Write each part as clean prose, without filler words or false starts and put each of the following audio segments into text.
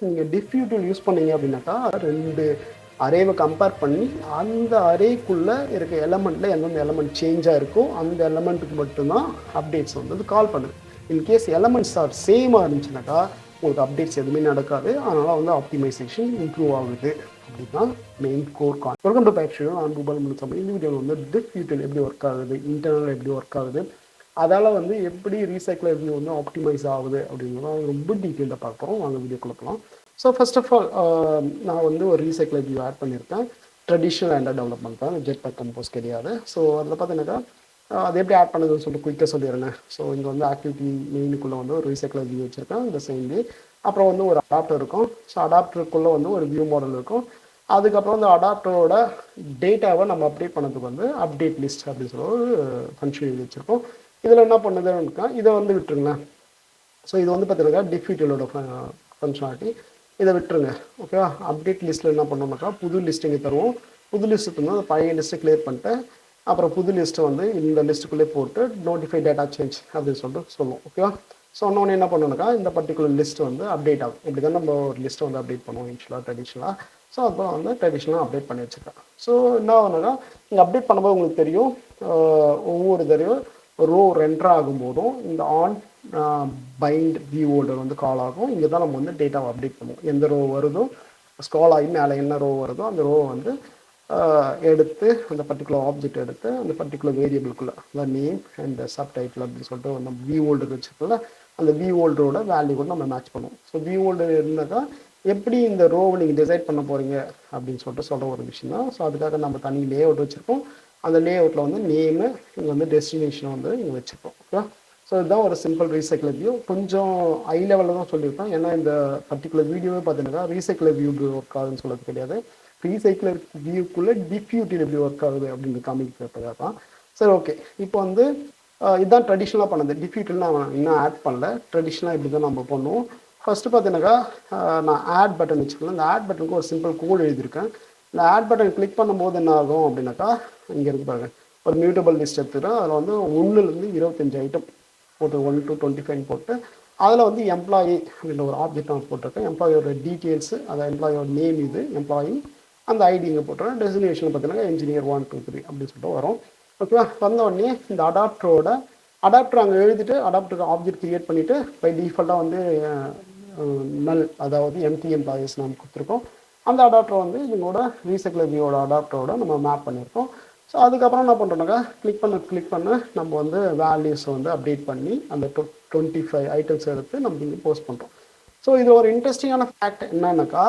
நீங்கள் DiffUtil use பண்ணீங்க அப்படின்னாக்கா 2 அரேவை கம்பேர் பண்ணி அந்த அரேக்குள்ளே இருக்க எலமெண்ட்டில் எந்தெந்த எலமெண்ட் சேஞ்சாக இருக்கோ அந்த எலமெண்ட்டுக்கு மட்டும்தான் அப்டேட்ஸ் வந்து கால் பண்ணுது. இன்கேஸ் எலமெண்ட்ஸ் ஆர் சேமாக இருந்துச்சுனாக்கா உங்களுக்கு அப்டேட்ஸ் எதுவுமே நடக்காது. அதனால் வந்து ஆப்டிமைசேஷன் இம்ப்ரூவ் ஆகுது அப்படின்னா மெயின் கோர் கான். Welcome to back show. நான் ரூபால் முடிச்சோம். இந்த வீடியோவில் வந்து DiffUtil எப்படி ஒர்க் ஆகுது, இன்டர்னல் எப்படி ஒர்க் ஆகுது, அதால் வந்து எப்படி ரீசைக்கிளர் வியூ வந்து ஆப்டிமைஸ் ஆகுது அப்படிங்கிறத ரொம்ப டீட்டெயிலாக பார்க்குறோம். வாங்க வீடியோ கொடுக்கலாம். ஸோ ஃபர்ஸ்ட் ஆஃப் ஆல் நான் வந்து ஒரு ரீசைக்கிளர் வியூ ஆட் பண்ணியிருக்கேன். ட்ரெடிஷ்னல் ஆண்ட்ராய்ட் டெவலப்மெண்ட் தான், ஜெட்பேக் கம்போஸ் கிடையாது. ஸோ அதில் பார்த்தீங்கன்னாக்கா அது எப்படி ஆட் பண்ணுதுன்னு சொல்லிட்டு குயிக்காக சொல்லிடுறேன். ஸோ இங்கே வந்து ஆக்டிவிட்டி மெயினுக்குள்ளே வந்து ஒரு ரீசைக்கிளர் வியூ வச்சுருக்கேன். இந்த சேம் அப்புறம் வந்து ஒரு அடாப்டர் இருக்கும். ஸோ அடாப்டருக்குள்ளே வந்து ஒரு வியூ மாடல் இருக்கும். அதுக்கப்புறம் இந்த அடாப்டரோட டேட்டாவை நம்ம அப்டேட் பண்ணதுக்கு வந்து அப்டேட் லிஸ்ட் அப்படின்னு சொல்லி ஒரு ஃபங்க்ஷன் வச்சுருக்கோம். இதில் என்ன பண்ணுதுன்னா இதை வந்து விட்டுருங்களேன். ஸோ இது வந்து பார்த்தீங்கன்னா DiffUtil ஃபங்க்ஷனாலிட்டி. இதை விட்டுருங்க, ஓகேவா. அப்டேட் லிஸ்ட்டில் என்ன பண்ணோம்னாக்கா புது லிஸ்ட் இங்கே தருவோம். புது லிஸ்ட்டு வந்து அந்த பழைய லிஸ்ட்டை கிளியர் பண்ணிட்டு அப்புறம் புது லிஸ்ட்டை வந்து இந்த லிஸ்ட்டுக்குள்ளே போட்டு நோட்டிஃபை டேட்டா சேஞ்ச் அப்படின்னு சொல்லிட்டு சொல்லுவோம், ஓகேவா. ஸோ ஒன்று என்ன பண்ணணும்னாக்கா இந்த பர்டிகுலர் லிஸ்ட் வந்து அப்டேட் ஆகும். இப்படி தான் நம்ம ஒரு லிஸ்ட்டை வந்து அப்டேட் பண்ணுவோம் யூஸ்வலாக ட்ரெடிஷ்னலாக. ஸோ அப்புறம் வந்து ட்ரெடிஷ்னலாக அப்டேட் பண்ணி வச்சுருக்கேன். ஸோ என்ன ஆகுனாக்கா நீங்கள் அப்டேட் பண்ணும்போது உங்களுக்கு தெரியும், ஒவ்வொரு தடவையும் ரோ ரெண்டர் ஆகும்போதும் இந்த ஆன் பைண்ட் வியூ ஹோல்டர் வந்து கால் ஆகும். இங்கே தான் நம்ம வந்து டேட்டாவை அப்டேட் பண்ணுவோம். எந்த ரோ வருதோ ஸ்க்ரால் ஆகி மேலே என்ன ரோ வருதோ அந்த ரோ வந்து எடுத்து அந்த பர்டிகுலர் ஆப்ஜெக்ட் எடுத்து அந்த பர்டிகுலர் வேரியபிளுக்குள்ளே அதாவது நேம் அண்ட் சப்டைட்டில் அப்படின்னு சொல்லிட்டு நம்ம வியூ ஹோல்டர் வச்சுருக்கோம்ல, அந்த வியூ ஹோல்டரோட வேல்யூ கூட நம்ம மேட்ச் பண்ணுவோம். ஸோ வியூ ஹோல்டர் இருந்தாக்கா எப்படி இந்த ரோவை நீங்கள் டிசைட் பண்ண போகிறீங்க அப்படின்னு சொல்லிட்டு சொல்கிற ஒரு விஷயம் தான். ஸோ அதுக்காக நம்ம தனி லே அவுட் வச்சுருக்கோம். அந்த லே அவுட்டில் வந்து நேமு, இங்கே வந்து டெஸ்டினேஷனை வந்து இங்கே வச்சுருக்கோம், ஓகே. ஸோ இதுதான் ஒரு சிம்பிள் ரீசைக்கிளர் வியூ. கொஞ்சம் ஹை லெவலில் தான் சொல்லியிருக்கேன். ஏன்னா இந்த பர்டிகுலர் வீடியோவே பார்த்தீங்கன்னா ரீசைக்கிளர் வியூ எப்படி ஒர்க் ஆகுதுன்னு சொல்கிறது கிடையாது. ரீசைக்கிளர் வியூக்குள்ளே DiffUtil எப்படி ஒர்க் ஆகுது அப்படின்னு காமிக்கிறதுக்காக தான். சரி, ஓகே. இப்போ வந்து இதுதான் ட்ரெடிஷ்னலாக பண்ணது. DiffUtil நான் இன்னும் ஆட் பண்ணல. ட்ரெடிஷ்னலாக இப்படி தான் நம்ம பண்ணுவோம். ஃபஸ்ட்டு பார்த்தீங்கன்னாக்கா நான் ஆட் பட்டன் வச்சுக்கலாம். இந்த ஆட் பட்டனுக்கு ஒரு சிம்பிள் கோடு எழுதியிருக்கேன். இந்த ஆட் பட்டன் கிளிக் பண்ணும்போது என்ன ஆகும் அப்படின்னாக்கா இங்கே இருக்கு பாருங்க, ஒரு மியூட்டபிள் லிஸ்ட் எடுத்துக்கிறேன். அதில் வந்து 1லேருந்து 25 ஐட்டம் போட்டு 1 to 25 போட்டு அதில் வந்து எம்ப்ளாயி அப்படின்ற ஒரு ஆப்ஜெக்ட் நான் போட்டிருக்கேன். எம்ப்ளாயோட டீட்டெயில்ஸு, அந்த எம்ப்ளாயோட நேம் இது எம்ப்ளாயி, அந்த ஐடி இங்கே போட்டுறேன். டெஸ்டினேஷன் பார்த்தீங்கன்னா இன்ஜினியர் 1 2 3 அப்படின்னு சொல்லிட்டு வரும், ஓகேவா. வந்தோடனே இந்த அடாப்டர் அங்கே எழுதிட்டு அடாப்டருக்கு ஆப்ஜெக்ட் கிரியேட் பண்ணிவிட்டு பை டிஃபால்ட்டாக வந்து நல் அதாவது எம்டி எம்ப்ளாயிஸ் நம்ம கொடுத்துருக்கோம். அந்த அடாப்டர் வந்து இதோட ரீசைக்கிளர் வியூவோட அடாப்டரோட நம்ம மேப் பண்ணியிருக்கோம். ஸோ அதுக்கப்புறம் என்ன பண்ணுறோம்னாக்கா கிளிக் பண்ண நம்ம வந்து வேல்யூஸை வந்து அப்டேட் பண்ணி அந்த 25 ஐட்டம்ஸ் எடுத்து நம்ம இங்கே போஸ்ட் பண்ணுறோம். ஸோ இது ஒரு இன்ட்ரெஸ்டிங்கான ஃபேக்ட் என்னன்னாக்கா,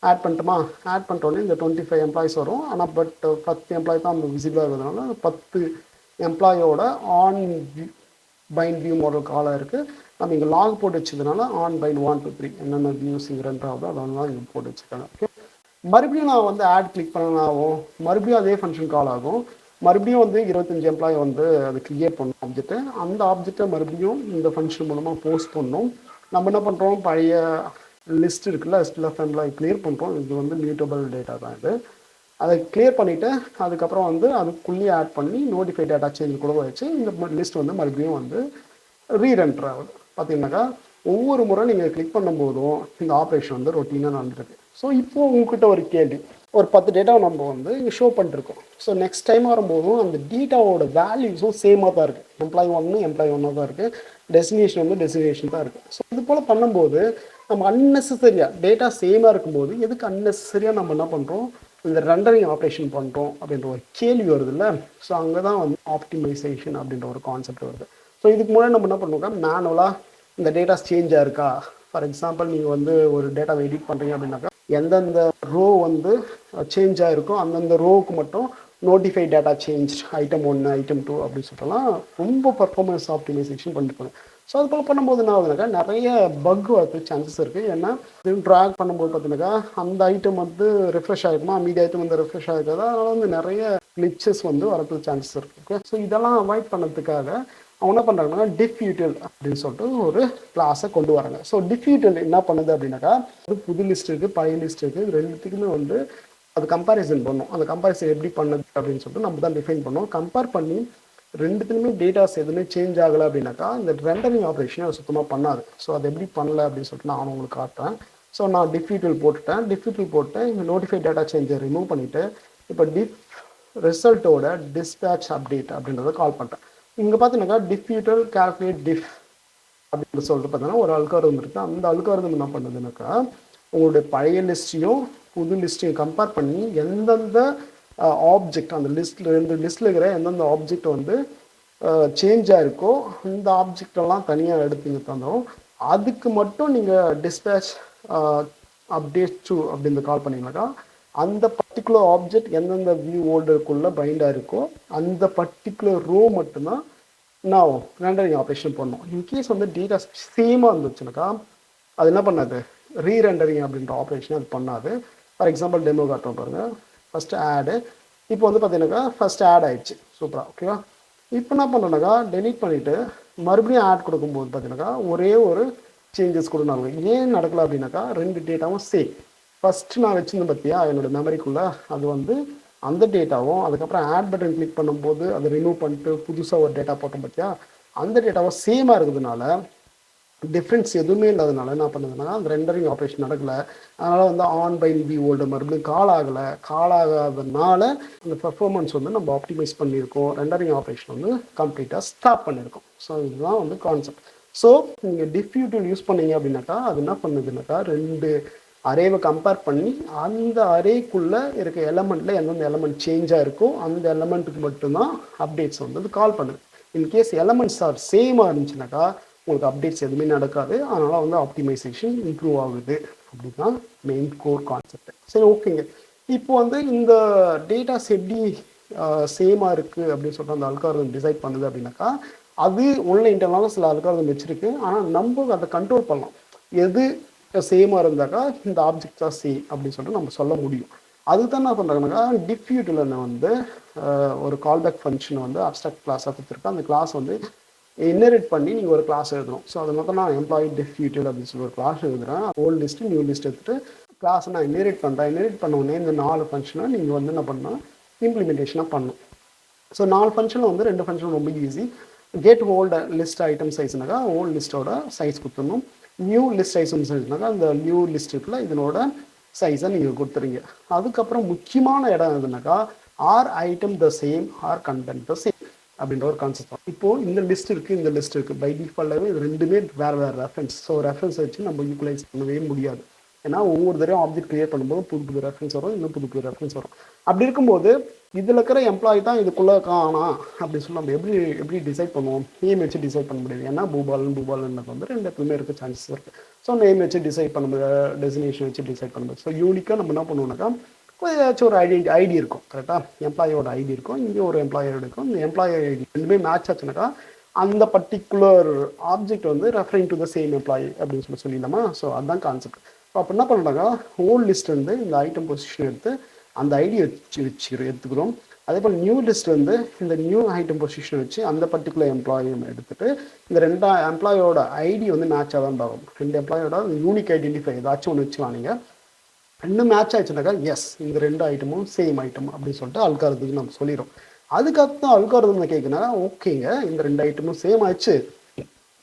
ஆட் பண்ணிட்டோமா, ஆட் பண்ணிட்டோன்னே இந்த 25 எம்ப்ளாயிஸ் வரும். ஆனால் பட் 10 எம்ப்ளாயி தான் நம்ம விசிபிளாக இருக்கிறதுனால 10 எம்ப்ளாயோட ஆன் பைண்ட் வியூ மாடல் காலாக இருக்குது. நம்ம இங்கே லாக் போட்டு வச்சதுனால ஆன் பைண்ட் 1 2 3 என்னென்ன வியூஸ் இங்கே ரெண்டாவது அதெல்லாம் இங்கே போட்டு வச்சுருக்காங்க, ஓகே. மறுபடியும் நான் வந்து ஆட் கிளிக் பண்ணாகும், மறுபடியும் அதே ஃபங்க்ஷன் கால் ஆகும். மறுபடியும் வந்து 25 எம்ப்ளாயி வந்து அது கிரியேட் பண்ணணும் ஆப்ஜெக்ட்டு. அந்த ஆப்ஜெக்டை மறுபடியும் இந்த ஃபங்க்ஷன் மூலமாக போஸ்ட் பண்ணணும். நம்ம என்ன பண்ணுறோம், பழைய லிஸ்ட் இருக்குல்ல, லிஸ்ட்டில் ஆஃப் எம்ப்ளாயி கிளியர் பண்ணுறோம். இது வந்து மியூட்டபிள் டேட்டா தான் இது. அதை கிளியர் பண்ணிவிட்டு அதுக்கப்புறம் வந்து அதுக்குள்ளேயே ஆட் பண்ணி நோட்டிஃபை டேட்டா சேஞ்ச் கூட வச்சு இந்த லிஸ்ட் வந்து மறுபடியும் வந்து ரீஎன்டர் ஆகுது. பார்த்தீங்கன்னாக்கா ஒவ்வொரு முறை நீங்கள் கிளிக் பண்ணும்போதும் இந்த ஆப்ரேஷன் வந்து ரொட்டீனாக நடந்துருக்கு. ஸோ இப்போது உங்ககிட்ட ஒரு கேள்வி, ஒரு 10 டேட்டாவை நம்ம வந்து இங்கே ஷோ பண்ணிருக்கோம். ஸோ நெக்ஸ்ட் டைம் வரும்போதும் அந்த டேட்டாவோட வேல்யூஸும் சேமாக தான் இருக்குது. எம்ப்ளாயி 1 தான் இருக்குது, டெஸ்டினேஷன் வந்து டெஸ்டினேஷன் தான் இருக்குது. ஸோ இது போல் பண்ணும்போது நம்ம அன்னெசரியாக டேட்டா சேமாக இருக்கும்போது எதுக்கு அன்னெசரியாக நம்ம என்ன பண்ணுறோம், இந்த ரெண்டரிங் ஆப்ரேஷன் பண்ணுறோம் அப்படின்ற ஒரு கேள்வி வருது இல்லை. ஸோ அங்கே தான் வந்து ஆப்டிமைசேஷன் அப்படின்ற ஒரு கான்செப்ட் வருது. ஸோ இதுக்கு முன்னாடி நம்ம என்ன பண்ணுவோம்னா மேனுவலாக இந்த டேட்டாஸ் சேஞ்சாக இருக்கா, ஃபார் எக்ஸாம்பிள் நீங்கள் வந்து ஒரு டேட்டாவை எடிட் பண்ணுறீங்க அப்படின்னாக்கா எந்தெந்த ரோ வந்து சேஞ்ச் ஆகிருக்கோ அந்தந்த ரோவுக்கு மட்டும் notify data change item 1 item 2 அப்படின்னு சொல்லிட்டுலாம் ரொம்ப பர்ஃபார்மன்ஸ் ஆப்டிமைசேஷன் பண்ணிருப்பாங்க. ஸோ அது போல் பண்ணும்போது என்ன ஆகுதுனாக்கா நிறைய பக் வரதுக்கு சான்சஸ் இருக்குது. ஏன்னா இது ட்ராக் பண்ணும்போது பார்த்தீங்கன்னாக்கா அந்த ஐட்டம் வந்து ரெஃப்ரெஷ் ஆகிருக்குமா, மீதி ஐட்டம் வந்து ரெஃப்ரெஷ் ஆகிருக்காது. அதனால் வந்து நிறைய கிளிச்சஸ் வந்து வரதுக்கு சான்சஸ் இருக்குது, ஓகே. ஸோ இதெல்லாம் அவாய்ட் பண்ணதுக்காக அவங்க என்ன பண்ணுறாங்கன்னா DiffUtil அப்படின்னு சொல்லிட்டு ஒரு கிளாஸை கொண்டு வராங்க. ஸோ DiffUtil என்ன பண்ணுது அப்படின்னாக்கா புது லிஸ்ட் இருக்குது, பழைய லிஸ்ட் இருக்குது, இது ரெண்டுத்துக்குமே வந்து அது கம்பேரிசன் பண்ணணும். அந்த கம்பேரிசன் எப்படி பண்ணுது அப்படின்னு சொல்லிட்டு நம்ம தான் டிஃபைன் பண்ணோம். கம்பேர் பண்ணி ரெண்டுத்துலையுமே டேட்டாஸ் எதுவுமே சேஞ்ச் ஆகலை அப்படின்னாக்கா இந்த ரெண்டரிங் ஆப்ரேஷனை சுத்தமாக பண்ணாது. ஸோ அது எப்படி பண்ணல அப்படின்னு சொல்லிட்டு நான் உங்களுக்கு காட்டுறேன். ஸோ நான் DiffUtil போட்டுட்டேன். DiffUtil போட்டு இந்த நோட்டிஃபை டேட்டா சேஞ்சை ரிமூவ் பண்ணிவிட்டு இப்போ diff ரிசல்ட்டோட dispatch அப்டேட் அப்படின்றத கால் பண்ணுறேன். இங்கே பார்த்தீங்கன்னாக்கா DiffUtil calculate diff அப்படின்னு சொல்லிட்டு பார்த்தீங்கன்னா ஒரு அல்காரிதம் இருக்குது. அந்த அல்காரிதம் என்ன பண்ணுதுனாக்கா உங்களுடைய பழைய லிஸ்ட்டையும் புது லிஸ்ட்டையும் கம்பேர் பண்ணி எந்தெந்த ஆப்ஜெக்ட் அந்த லிஸ்ட்டில் ரெண்டு லிஸ்ட்டில் இருக்கிற எந்தெந்த ஆப்ஜெக்ட் வந்து சேஞ்ச் ஆகிருக்கோ அந்த ஆப்ஜெக்டெல்லாம் தனியாக எடுத்துங்க தந்தோம். அதுக்கு மட்டும் நீங்கள் டிஸ்பேச் அப்டேட் டு அப்படின்னு கால் பண்ணிங்கனாக்கா அந்த பர்டிகுலர் ஆப்ஜெக்ட் எந்தெந்த வியூ ஹோல்டருக்குள்ளே பைண்டாக இருக்கோ அந்த பர்டிகுலர் ரோ மட்டும்தான் நான் ரெண்டரிங் ஆப்ரேஷன் பண்ணோம். இன்கேஸ் வந்து டேட்டா சேமாக இருந்துச்சுனாக்கா அது என்ன பண்ணாது, ரீரெண்டரிங் அப்படின்ற ஆப்ரேஷன் அது பண்ணாது. ஃபார் எக்ஸாம்பிள் டெமோ காட்டுறோம் பாருங்கள். ஃபஸ்ட்டு ஆடு இப்போ வந்து பார்த்தீங்கன்னாக்கா ஃபஸ்ட்டு ஆட் ஆயிடுச்சு சூப்பராக. ஓகேவா? இப்போ என்ன பண்ணுறேன்னாக்கா டெலீட் பண்ணிவிட்டு மறுபடியும் ஆட் கொடுக்கும்போது பார்த்தீங்கன்னாக்கா ஒரே ஒரு சேஞ்சஸ் கொடுனாங்க. ஏன் நடக்கல அப்படின்னாக்கா ரெண்டு டேட்டாவும் சேம். ஃபஸ்ட்டு நான் வச்சுருந்தேன் பார்த்தியா என்னோடய மெமரிக்குள்ளே அது வந்து அந்த டேட்டாவும் அதுக்கப்புறம் ஆட் பட்டன் கிளிக் பண்ணும்போது அதை ரிமூவ் பண்ணிட்டு புதுசாக ஒரு டேட்டா போட்டோம் பார்த்தியா அந்த டேட்டாவும் சேமாக இருக்கிறதுனால டிஃப்ரென்ஸ் எதுவுமே இல்லாதனால என்ன பண்ணுதுன்னா அந்த ரெண்டரிங் ஆப்ரேஷன் நடக்கலை. அதனால் வந்து ஆன் பை வியூ ஹோல்டர் மறுபடியும் கால் ஆகாதனால அந்த பெர்ஃபார்மன்ஸ் வந்து நம்ம ஆப்டிமைஸ் பண்ணியிருக்கோம். ரெண்டரிங் ஆப்ரேஷன் வந்து கம்ப்ளீட்டாக ஸ்டாப் பண்ணியிருக்கோம். ஸோ இதுதான் வந்து கான்செப்ட். ஸோ நீங்கள் DiffUtil யூஸ் பண்ணீங்க அப்படின்னாக்கா அது என்ன பண்ணுதுனாக்கா ரெண்டு அரேவை கம்பேர் பண்ணி அந்த அரேக்குள்ளே இருக்க எலமெண்ட்டில் எந்தெந்த எலமெண்ட் சேஞ்சாக இருக்கோ அந்த எலமெண்ட்டுக்கு மட்டும்தான் அப்டேட்ஸ் வந்து கால் பண்ணுது. இன்கேஸ் எலமெண்ட்ஸ் ஆர் சேமாக இருந்துச்சுனாக்கா உங்களுக்கு அப்டேட்ஸ் எதுவுமே நடக்காது. அதனால் வந்து ஆப்டிமைசேஷன் இம்ப்ரூவ் ஆகுது. அப்படின்னா மெயின் கோர் கான்செப்ட். சரி, ஓகேங்க. இப்போ வந்து இந்த டேட்டாஸ் எப்படி சேமாக இருக்குது அப்படின்னு சொல்லிட்டு அந்த அல்காரிதம் டிசைட் பண்ணுது அப்படின்னாக்கா அது உள்ள இன்டர்னலாக சில அல்காரிதம் வச்சுருக்கு. ஆனால் நம்ம அதை கண்ட்ரோல் பண்ணலாம். எது சேமாக இருந்தாக்கா இந்த ஆப்ஜெக்ட் தான் சேம் அப்படின்னு சொல்லிட்டு நம்ம சொல்ல முடியும். அதுக்கு தான் என்ன பண்ணுறாங்கன்னாக்கா DiffUtil வந்து ஒரு கால்பேக் ஃபங்க்ஷனை வந்து அப்ஸ்ட்ராக்ட் கிளாஸாக கொடுத்துருக்கு. அந்த கிளாஸ் வந்து இன்ஹெரிட் பண்ணி நீங்கள் ஒரு கிளாஸ் எழுதணும். ஸோ அது மட்டும் நான் எம்ப்ளாயி DiffUtil அப்படின்னு சொல்லி ஒரு கிளாஸ் எழுதுகிறேன். ஓல்டு லிஸ்ட்டு நியூ லிஸ்ட் எடுத்துகிட்டு கிளாஸை நான் இன்ஹெரிட் பண்ணுறேன். இன்ஹெரிட் பண்ண உடனே இந்த 4 ஃபங்க்ஷனை நீங்கள் வந்து என்ன பண்ணால் இம்ப்ளிமெண்டேஷனாக பண்ணணும். ஸோ 4 ஃபங்க்ஷனில் வந்து 2 ஃபங்க்ஷன் ரொம்ப easy. Get old list item சைஸ்னாக்கா ஓல்டு லிஸ்ட்டோட சைஸ் கொடுத்துடணும். நியூ லிஸ்ட் ஐட்டம் சைஸ்னாக்கா அந்த நியூ லிஸ்ட் இருக்குல்ல இதனோட சைஸை நீங்கள் கொடுத்துறீங்க. அதுக்கப்புறம் முக்கியமான இடம் எதுனாக்கா are item the same are content the same அப்படின்ற ஒரு கான்செப்ட் தான். இப்போது இந்த லிஸ்ட் இருக்குது இந்த லிஸ்ட் இருக்குது பை டிஃபால்ட்டாகவே இது ரெண்டுமே வேறு ரெஃபரன்ஸ். ஸோ ரெஃபரன்ஸ் வச்சு நம்ம யூட்டிலைஸ் பண்ணவே முடியாது. ஏன்னா ஒவ்வொரு தடவையும் ஆப்ஜெக்ட் கிரியேட் பண்ணும்போது புது புது ரெஃபரன்ஸ் வரும், இன்னும் புது புது ரெஃபரன்ஸ் வரும். அப்படி இருக்கும்போது இதில் இருக்கிற எம்ப்ளாயி தான் இதுக்குள்ளே காணாம் அப்படின்னு சொல்லி நம்ம எப்படி டிசைட் பண்ணுவோம்? நேம் வச்சு டிசைட் பண்ண முடியாது. ஏன்னா பூபால்ன்றது வந்து ரெண்டு இடத்துலையுமே இருக்க சான்சஸ் இருக்குது. ஸோ நேம் வச்சு டிசைட் பண்ண முடியாது, டெசினேஷன் வச்சு டிசைட் பண்ண முடியாது. ஸோ யூனிக்காக நம்ம என்ன பண்ணுவோம்னாக்கா ஏதாச்சும் ஒரு ஐடி இருக்கும். கரெக்டாக எம்ப்ளாயோட ஐடி இருக்கும், இங்கே ஒரு எம்ப்ளாயர் இருக்கும். இந்த எம்ப்ளாயி ஐடி ரெண்டுமே மேட்ச் ஆச்சுனாக்கா அந்த பர்டிகுலர் ஆப்ஜெக்ட் வந்து referring to the same employee அப்படின்னு சொல்லிடலாமா? ஸோ அதுதான் கான்செப்ட். ஸோ அப்போ என்ன பண்ணுறாங்க ஓல்டு லிஸ்ட் வந்து இந்த ஐட்டம் பொசிஷன் எடுத்து அந்த ஐடி எடுத்துக்கிறோம். அதே போல் நியூ லிஸ்ட் வந்து இந்த நியூ ஐட்டம் பொசிஷன் வச்சு அந்த பர்டிகுலர் எம்ப்ளாயும் எடுத்துகிட்டு இந்த ரெண்டு எம்ப்ளாயோட ஐடி வந்து மேட்சாக தான் பார்க்கணும். ரெண்டு எம்ப்ளாயோட யூனிக் ஐடென்டிஃபை ஏதாச்சும் ஒன்று வச்சுக்கலாம். நீங்கள் ரெண்டும் மேட்ச் ஆயிடுச்சுனாக்கா எஸ் இந்த ரெண்டு ஐட்டமும் சேம் ஐட்டம் அப்படின்னு சொல்லிட்டு அல்காரிதத்துக்கு நம்ம சொல்லிடுறோம். அதுக்கப்புறம் அல்காரிதம் கேட்குனா ஓகேங்க இந்த ரெண்டு ஐட்டமும் சேம் ஆயிடுச்சு,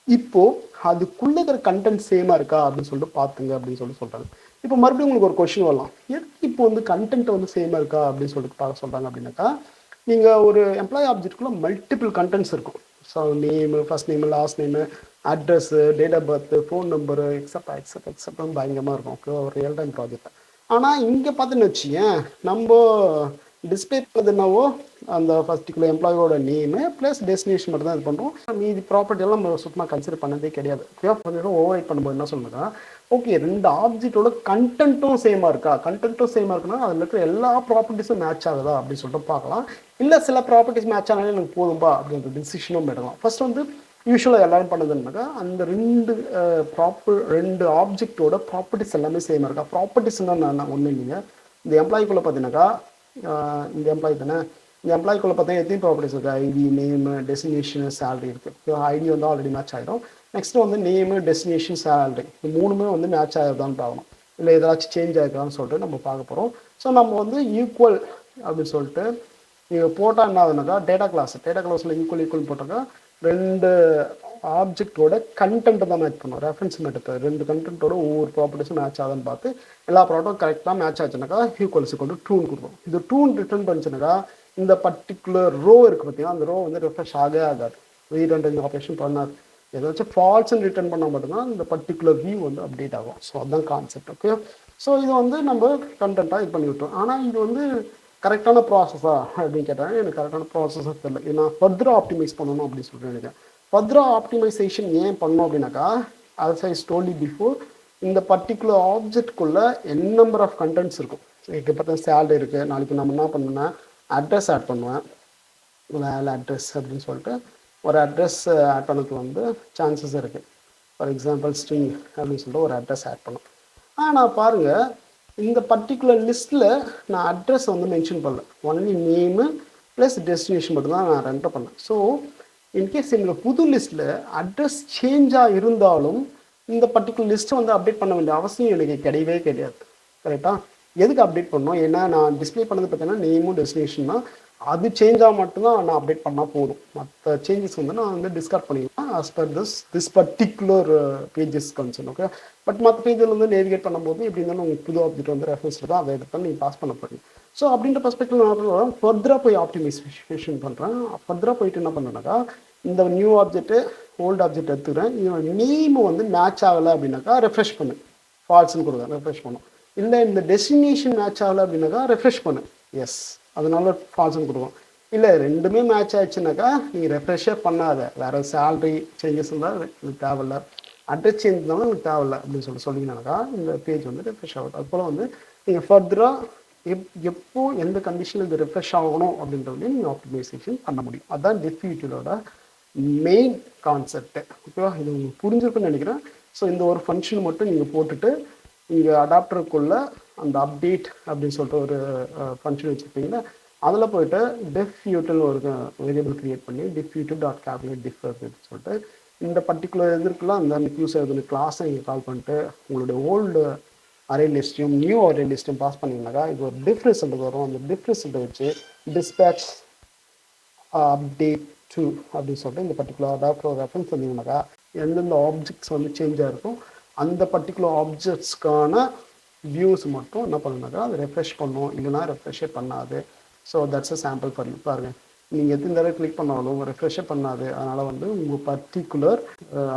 இப்போது அதுக்குள்ளே இருக்கிற கண்டென்ட் சேமாக இருக்கா அப்படின்னு சொல்லிட்டு பார்த்துங்க அப்படின்னு சொல்கிறாங்க. இப்போ மறுபடியும் உங்களுக்கு ஒரு கொஸ்டின் வரலாம், எதுக்கு இப்போ வந்து கண்டென்ட் வந்து சேமாக இருக்கா அப்படின்னு சொல்லிட்டு பார்க்க சொல்கிறாங்க அப்படின்னாக்கா நீங்கள் ஒரு எம்ப்ளாயி ஆப்ஜெக்ட்குள்ளே மல்டிபிள் கண்டென்ட்ஸ் இருக்கும். So name, first name, last name, address, date of birth, phone number except பயங்கரமாக இருக்கும். ஓகே, ஒரு ரியல் டைம் ப்ராஜெக்ட். ஆனால் இங்கே பார்த்துன்னு வச்சுக்கேன் நம்ம டிஸ்பிளே பண்ணது என்னவோ அந்த பர்டிகுலர் எம்ப்ளாயோட நேமு ப்ளஸ் டெஸ்டினேஷன் மட்டும் தான் இது பண்ணுறோம். மீதி ப்ராப்பர்ட்டியெல்லாம் நம்ம சுத்தமாக கன்சிடர் பண்ணதே கிடையாது. ஓவர்ரைட் பண்ணும்போது என்ன சொல்லுங்க, ஓகே ரெண்டு ஆப்ஜெக்டோட கண்டென்ட்டும் சேமாக இருக்கா, கண்டென்ட்டும் சேமாக இருக்குன்னா அதில் இருக்கிற எல்லா ப்ராப்பர்ட்டிஸும் மேட்ச் ஆகுதா அப்படின்னு சொல்லிட்டு பார்க்கலாம். இல்லை சில ப்ராப்பர்ட்டிஸ் மேட்ச் ஆனாலே எனக்கு போதும்பா அப்படின்ற டிசிஷனும் எடுக்கலாம். ஃபர்ஸ்ட் வந்து யூஸ்வலாக எல்லாரும் பண்ணுதுன்னாக்கா அந்த ரெண்டு ஆப்ஜெக்டோட ப்ராப்பர்ட்டிஸ் எல்லாமே சேமாக இருக்கா. ப்ராப்பர்ட்டிஸ்னால் நான் ஒன்றும் இல்லைங்க. இந்த எம்ப்ளாய்க்குள்ளே பார்த்தீங்கன்னாக்கா இந்த எம்ப்ளாயி தானே, இந்த எம்ப்ளாய்க்குள்ளே பார்த்தீங்கன்னா எத்தனை ப்ராப்பர்ட்டிஸ் இருக்குது, ஐடி, நேமு, டெஸ்டினேஷன், சேலரி இருக்குது. ஐடி வந்து ஆல்ரெடி மேட்ச் ஆகிடும். நெக்ஸ்ட்டு வந்து நேமு, டெஸ்டினேஷன், சேலரி இந்த மூணுமே வந்து மேட்ச் ஆகிருதான்னு பார்க்கணும். இல்லை ஏதாச்சும் சேஞ்ச் ஆகிருக்கான்னு சொல்லிட்டு நம்ம பார்க்க போகிறோம். ஸோ நம்ம வந்து ஈக்குவல் அப்படின்னு சொல்லிட்டு நீங்கள் போட்டால் என்ன ஆகுதுனாக்கா டேட்டா கிளாஸில் ஈக்குவல் போட்டாக்கா ரெண்டு ஆப்ஜெக்டோட கண்டென்ட் தான் மேட்ச் பண்ணும். ரெஃபரன்ஸ் மெத்தட் ரெண்டு கண்டென்ட்டோட ஒவ்வொரு ப்ராப்பர்ட்டிஸும் மேட்ச் ஆகுதுன்னு பார்த்து எல்லா ப்ராடக்ட்டும் கரெக்டாக மேட்ச் ஆச்சுனாக்கா ஈக்குவல் ட்ரூன்னு கொடுக்கும். இது ட்ரூன் ரிட்டர்ன் பண்ணிச்சுனாக்கா இந்த பர்டிகுலர் ரோ இருக்குது பார்த்தீங்கன்னா, அந்த ரோ வந்து ரெஃப்ரெஷ் ஆகவே ஆகாது, ரீரண்டரிங் ஆப்ரேஷன் பண்ணாது. ஏதாச்சும் ஃபால்ஸ்ன்னு ரிட்டர்ன் பண்ணால் மட்டும்தான் இந்த பர்டிகுலர் வியூ வந்து அப்டேட் ஆகும். ஸோ அதுதான் கான்செப்ட். ஓகே, ஸோ இது வந்து நம்ம கண்டென்ட்டாக இது பண்ணி விட்டோம். ஆனால் இது வந்து கரெக்டான ப்ராசஸா அப்படின்னு கேட்டாங்க. எனக்கு கரெக்டான ப்ராசஸாக தெரியல. இது நான் ஃபர்தராக ஆப்டிமைஸ் பண்ணணும் அப்படின்னு சொல்லிட்டு நினைக்கிறேன். ஃபர்தராக ஆப்டிமைசேஷன் ஏன் பண்ணோம் அப்படின்னாக்கா, as I told you before, இந்த பர்டிகுலர் ஆப்ஜெக்ட்குள்ளே n நம்பர் ஆஃப் கண்டென்ட்ஸ் இருக்கும். இப்போ பார்த்தா சேலரி இருக்குது. நாளைக்கு நம்ம என்ன பண்ணணும்னா அட்ரஸ் ஆட் பண்ணுவேன். வேலை அட்ரஸ் அப்படின்னு சொல்லிட்டு ஒரு அட்ரஸ் ஆட் பண்ணதுக்கு வந்து சான்சஸ் இருக்குது. ஃபார் எக்ஸாம்பிள் ஸ்ட்ரிங் அப்படின்னு சொல்லிட்டு ஒரு அட்ரஸ் ஆட் பண்ணும். ஆனால் பாருங்கள், இந்த பர்டிகுலர் லிஸ்ட்டில் நான் அட்ரஸ் வந்து மென்ஷன் பண்ணல. ஒன்லி நேமு ப்ளஸ் டெஸ்டினேஷன் மட்டும்தான் நான் ரெண்டர் பண்ணேன். ஸோ இன்கேஸ் எங்களுக்கு புது லிஸ்ட்டில் அட்ரஸ் சேஞ்சாக இருந்தாலும் இந்த பர்டிகுலர் லிஸ்ட்டை வந்து அப்டேட் பண்ண வேண்டிய அவசியம் எனக்கு கிடையவே கிடையாது. கரெக்டாக எதுக்கு அப்டேட் பண்ணோம்? ஏன்னா நான் டிஸ்பிளே பண்ணது பார்த்தீங்கன்னா நேமும் டெஸ்டினேஷன் தான். அது சேஞ்சாக மட்டும்தான் நான் அப்டேட் பண்ணால் போதும். மற்ற சேஞ்சஸ் வந்து நான் வந்து டிஸ்கார்ட் பண்ணிக்கலாம் as per this particular pages concern. Okay, but மற்ற பேஜில் வந்து நேவிகேட் பண்ணும்போது எப்படி இருந்தாலும் உங்களுக்கு புது ஆப்ஜெக்ட் வந்து ரெஃபரன்ஸில் தான் அதை எடுத்து நீங்கள் பாஸ் பண்ண போகிறீங்க. ஸோ அப்படின்ற பர்ஸ்பெக்டிவ் நான் ஃபர்தராக போய் ஆப்டிமைசேஷன் பண்ணுறேன். ஃபர்தராக போயிட்டு என்ன பண்ணுறேன்னாக்கா, இந்த நியூ ஆப்ஜெக்ட்டு ஓல்டு ஆப்ஜெக்ட் எடுத்துக்கிறேன். இதோட நேம் வந்து மேட்ச் ஆகலை அப்படின்னாக்கா ரெஃப்ரெஷ் பண்ணு, ஃபால்ஸ்ன்னு கொடுக்குறேன், ரெஃப்ரெஷ் பண்ணும். இல்லை இந்த டெஸ்டினேஷன் மேட்ச் ஆகலை அப்படின்னாக்கா ரெஃப்ரெஷ் பண்ணு, எஸ், அதனால ஃபால்ஸ்ன்னு கொடுக்கும். இல்லை ரெண்டுமே மேட்ச் ஆயிடுச்சுனாக்கா நீங்கள் ரெஃப்ரெஷ்ஷே பண்ணாத, வேறு சேலரி சேஞ்சஸ் இருந்தால் எனக்கு தேவையில்ல, அட்ரஸ் சேஞ்ச் இருந்தாலும் எனக்கு தேவையில்ல அப்படின்னு சொல்லிங்கனாக்கா இந்த பேஜ் வந்து ரெஃப்ரெஷ் ஆகும். அதுபோல் வந்து நீங்கள் ஃபர்தராக எப்போ எந்த கண்டிஷனில் இது ரெஃப்ரெஷ் ஆகணும் அப்படின்றதையும் நீங்கள் ஆப்டிமைசேஷன் பண்ண முடியும். அதுதான் DiffUtil.ஓட மெயின் கான்செப்ட். ஓகேவா, இது உங்களுக்கு புரிஞ்சிருக்குன்னு நினைக்கிறேன். ஸோ இந்த ஒரு ஃபங்க்ஷன் மட்டும் நீங்கள் போட்டுட்டு இங்கே அடாப்டருக்குள்ள அந்த அப்டேட் அப்படின்னு சொல்லிட்டு ஒரு ஃபங்க்ஷன் வச்சுருப்பீங்களா, அதில் போய்ட்டு DiffUtil ஒரு வேரியபிள் க்ரியேட் பண்ணி DiffUtil.Calculate diff அப்படின்னு சொல்லிட்டு இந்த பர்டிகுலர் இது இருக்குல்ல, அந்த யூஸ் ஆகுது கிளாஸை நீங்கள் கால் பண்ணிட்டு உங்களுடைய ஓல்டு அரே லிஸ்ட்டையும் நியூ அரே லிஸ்ட்டையும் பாஸ் பண்ணிங்கனாக்கா இது ஒரு டிஃப் ரிசல்ட் வரும். அந்த டிஃப் ரிசல்ட்டை வச்சு டிஸ்பேட்ச் அப்டேட் டு அப்படின்னு சொல்லிட்டு இந்த பர்டிகுலர் அடாப்டர் ரெஃபரன்ஸ் வந்தீங்கன்னாக்கா எந்தெந்த ஆப்ஜெக்ட்ஸ் வந்து சேஞ்ச் ஆகிருக்கும் அந்த பர்டிகுலர் ஆப்ஜெக்ட்ஸ்க்கான வியூஸ் மட்டும் என்ன பண்ணுனாக்கா அது ரெஃப்ரெஷ் பண்ணும், இல்லைனா ரெஃப்ரெஷ்ஷே பண்ணாது. ஸோ தட்ஸ் அ சாம்பிள் பண்ணி பாருங்கள். நீங்கள் எத்தனை தடவை கிளிக் பண்ணாலும் ரெஃப்ரெஷ்ஷே பண்ணாது. அதனால் வந்து உங்கள் பர்டிகுலர்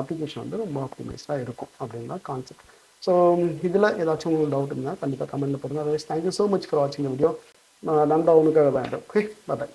அப்ளிகேஷன் வந்து ரொம்ப ஆப்டிமைஸ்டாக இருக்கும் அப்படின்னு தான் கான்செப்ட். ஸோ இதில் ஏதாச்சும் உங்களுக்கு டவுட் இருந்தால் கண்டிப்பாக கமெண்ட்டில் போடுங்க. Otherwise thank you so much for வாட்சிங் த வீடியோ. நன்றா உனக்காக தான். ஓகே, பாய்.